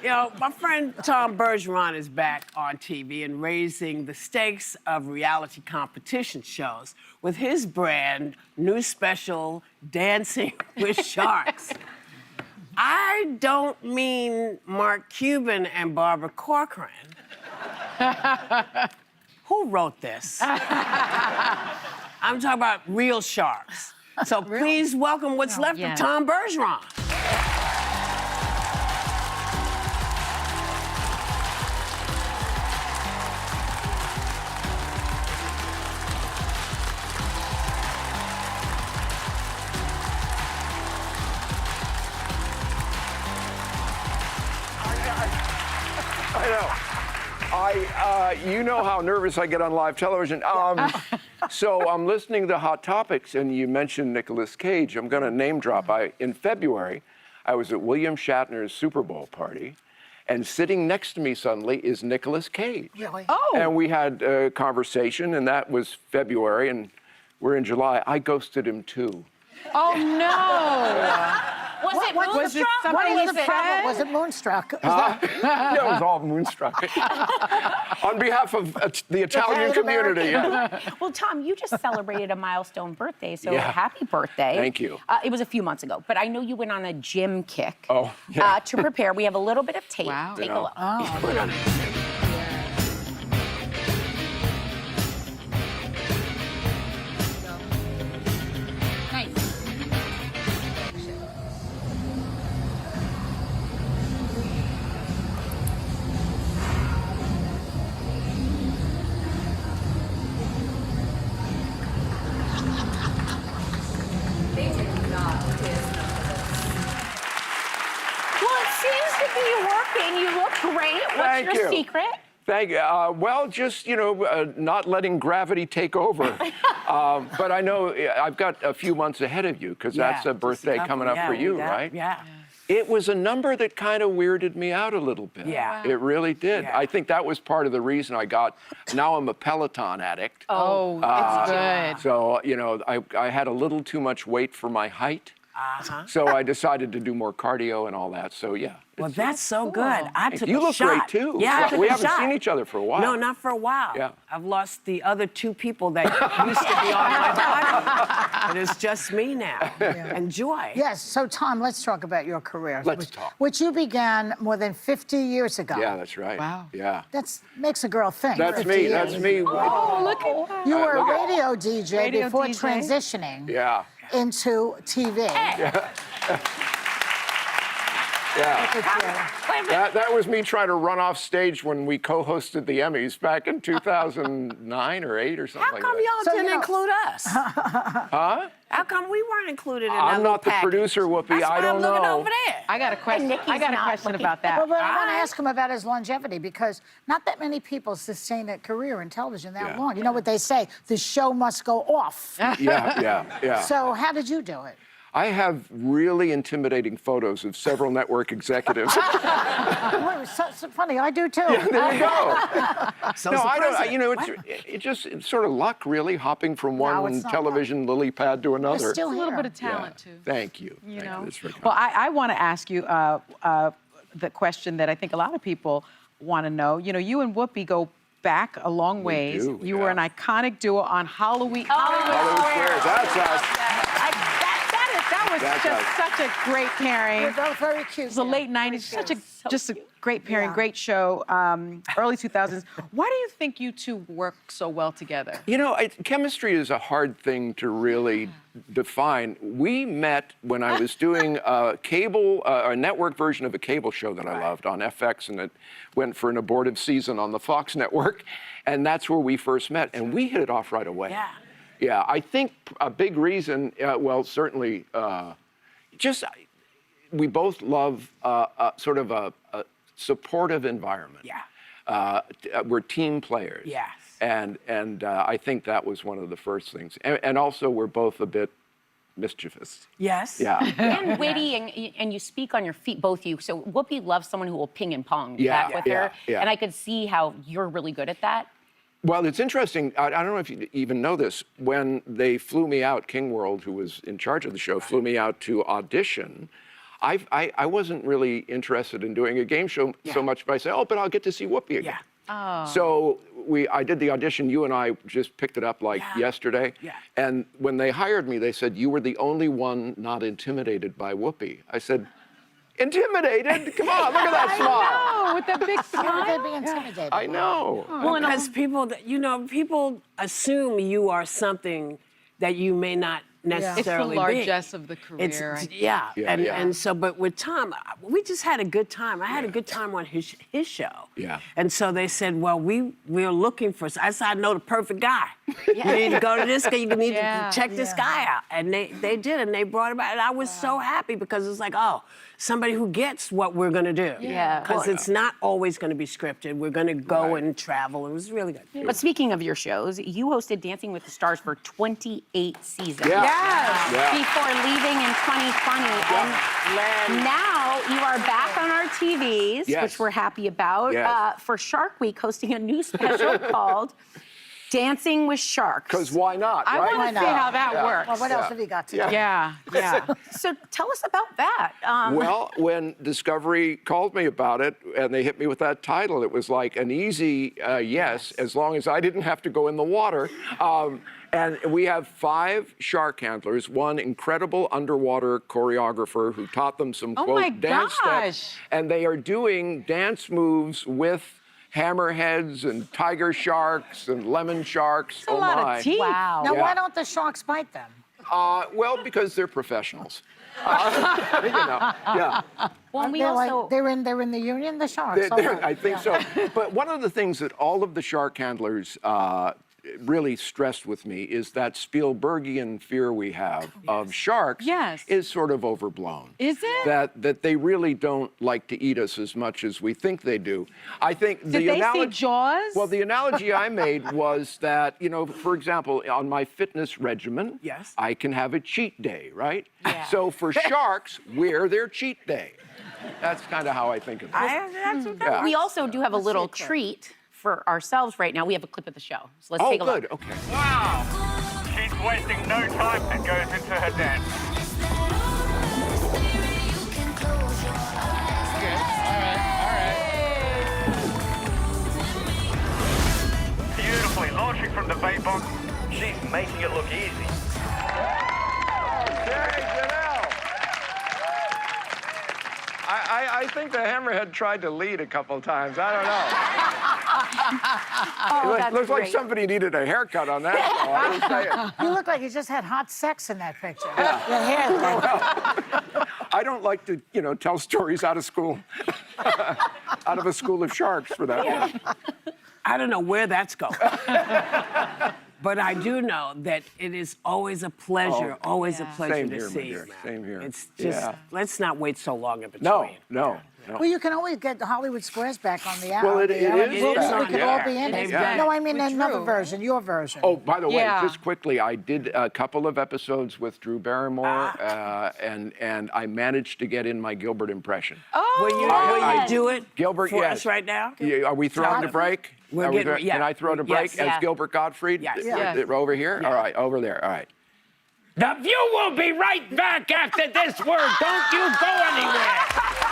You know, my friend Tom Bergeron is back on TV and raising the stakes of reality competition shows with his brand new special, Dancing with Sharks. I don't mean Mark Cuban and Barbara Corcoran. Who wrote this? I'm talking about real sharks. So please welcome what's left of Tom Bergeron. I know. You know how nervous I get on live television. So I'm listening to Hot Topics, and you mentioned Nicolas Cage. I'm going to name drop. In February, I was at William Shatner's Super Bowl party, and sitting next to me suddenly is Nicolas Cage. Really? Oh. And we had a conversation, and that was February, and we're in July. I ghosted him too. Oh, no. Was it Was it Moonstruck? Yeah, it was all Moonstruck. On behalf of the Italian community. Yeah. Well, Tom, you just celebrated a milestone birthday, so Yeah. happy birthday. Thank you. It was a few months ago, but I know you went on a gym kick Oh, yeah. to prepare. We have a little bit of tape. Wow. Take a look. Well, it seems to be working. You look great. What's Thank your you. secret? Thank you. Well, just, not letting gravity take over. But I know I've got a few months ahead of you, because that's a birthday coming up for you, right? Yeah. It was a number that kind of weirded me out a little bit. Yeah. It really did. Yeah. I think that was part of the reason I got, now I'm a Peloton addict. Oh, it's good. So, I had a little too much weight for my height. So I decided to do more cardio and all that. So, yeah. Well, that's so good. I took You a look shot. great, too. Yeah, I took We a haven't shot. seen each other for a while. No, not for a while. Yeah. I've lost the other two people that used to be on my body. And it's just me now. Enjoy. Yes, so Tom, let's talk about your career. Let's talk. Which you began more than 50 years ago. Yeah, that's right. Wow. Yeah. That makes a girl think. That's 50 me. years. That's me. Oh, look at that. You were look a at- radio DJ Radio before DJ. transitioning Yeah. into TV. Yeah. Look at That was me trying to run off stage when we co-hosted the Emmys back in 2009 or 8 or something How like come that. y'all So, didn't you know- include us? Huh? How come we weren't included in that I'm little not the package? producer, Whoopi. That's I why don't I'm looking know. over there. I got a question. Nikki's I got a not question looking- about that. Well, but I want to Alright. ask him about his longevity, because not that many people sustain a career in television that Yeah. long. You know what they say, the show must go off. Yeah. So how did you do it? I have really intimidating photos of several network executives. Well, so funny, I do too. There you go. So No, is the I don't. president. It's sort of luck, really, hopping from No, one it's not television lily pad to another. You're still A little here. bit of talent, too. Thank you. You Thank know? That's very kind. Well, I want to ask you the question that I think a lot of people want to know. You know, you and Whoopi go back a long ways. do, You were an yeah. iconic duo on Hollywood. Hollywood Squares, that's us. That was That's just us. such a great pairing. You're It both very cute. was the late 90s, just a great pairing, great show. Early 2000s. Why do you think you two work so well together? Chemistry is a hard thing to really define. We met when I was doing a network version of a cable show that I loved on FX, and it went for an abortive season on the Fox network, and that's where we first met, and we hit it off right away. Yeah. Yeah, I think a big reason, certainly, we both love sort of a supportive environment. Yeah. We're team players. Yes. And I think that was one of the first things. And also, we're both a bit mischievous. Yes. Yeah. And witty, and you speak on your feet, both of you. So Whoopi loves someone who will ping and pong Yeah, back with yeah, her. yeah. And I could see how you're really good at that. Well, it's interesting. I don't know if you even know this. When they flew me out, King World, who was in charge of the show, flew me out to audition, I wasn't really interested in doing a game show so much, but I said, oh, but I'll get to see Whoopi again. Yeah. So I did the audition. You and I just picked it up like yesterday. Yeah. And when they hired me, they said, you were the only one not intimidated by Whoopi. I said, intimidated? Come on, look at that smile. Oh, with that big How would smile. they be intimidated? I know. Well, because people, people assume you are something that you may not It's the necessarily be. largesse of the career. Yeah, Yeah, and yeah. and so, but with Tom, we just had a good time. I had a good time on his show. Yeah. And so they said, well, we're looking for. I said, I know the perfect guy. You need to go to this guy. You need Yeah. to check this guy out. And they did, and they brought him out. And I was so happy because it's like, oh, somebody who gets what we're gonna do. Yeah. Because it's not always gonna be scripted. We're gonna go and travel. It was really good. But speaking of your shows, you hosted Dancing with the Stars for 28 seasons. Yeah. Yes. Yeah. Before leaving in 2020. And now you are back on our TVs, Yes. which we're happy about, Yes. for Shark Week, hosting a new special called Dancing with Sharks. Because why not, I right? want to see how that works. Well, what else have you got to do? Yeah, yeah. So tell us about that. Well, when Discovery called me about it and they hit me with that title, it was like an easy yes, as long as I didn't have to go in the water. And we have 5 shark handlers, one incredible underwater choreographer who taught them some, Oh quote, my dance gosh. steps. And they are doing dance moves with hammerheads and tiger sharks and lemon sharks. A lot of teeth. wow. Now, Yeah. why don't the sharks bite them? Well, because they're professionals. Yeah. Well, and we They're also. they're in the union, the sharks. I think so. But one of the things that all of the shark handlers really stressed with me is that Spielbergian fear we have of sharks Yes. is sort of overblown. Is it? That they really don't like to eat us as much as we think they do. I think Did they see Jaws? Well, the analogy I made was that, for example, on my fitness regimen, Yes. I can have a cheat day, right? Yeah. So for sharks, we're their cheat day. That's kind of how I think of it. Yeah. We also do have a little treat for ourselves right now. We have a clip of the show. So let's Oh, take a good. look. Okay. Wow! She's wasting no time and goes into her dance. Beautifully launching from the bait box. She's making it look easy. Hey, Janelle. I think the hammerhead tried to lead a couple times. I don't know. Oh, that's Looks like great. somebody needed a haircut on that. So I didn't say it. You look like you just had hot sex in that picture. Your hair. I don't like to, tell stories out of school, out of a school of sharks for that one. I don't know where that's going. But I do know that it is always a pleasure, always a pleasure Same to here, my see dear. you, man. Same here. It's just, Yeah. let's not wait so long in between. No. Well, you can always get the Hollywood Squares back on the air. Well, it is We back, could yeah. all be in They've it. done it. No, I mean Which another true. version, your version. Oh, by the way, Yeah. just quickly, I did a couple of episodes with Drew Barrymore, and I managed to get in my Gilbert impression. Oh, Will you do it Gilbert, for yes. us right now? Yeah, are we throwing the break? We're Are we getting- yeah. Can I throw the break Yes. as Yeah. Gilbert Gottfried? Yes. Yes. Over here? All right, over there. All right. The View will be right back after this word. Don't you go anywhere.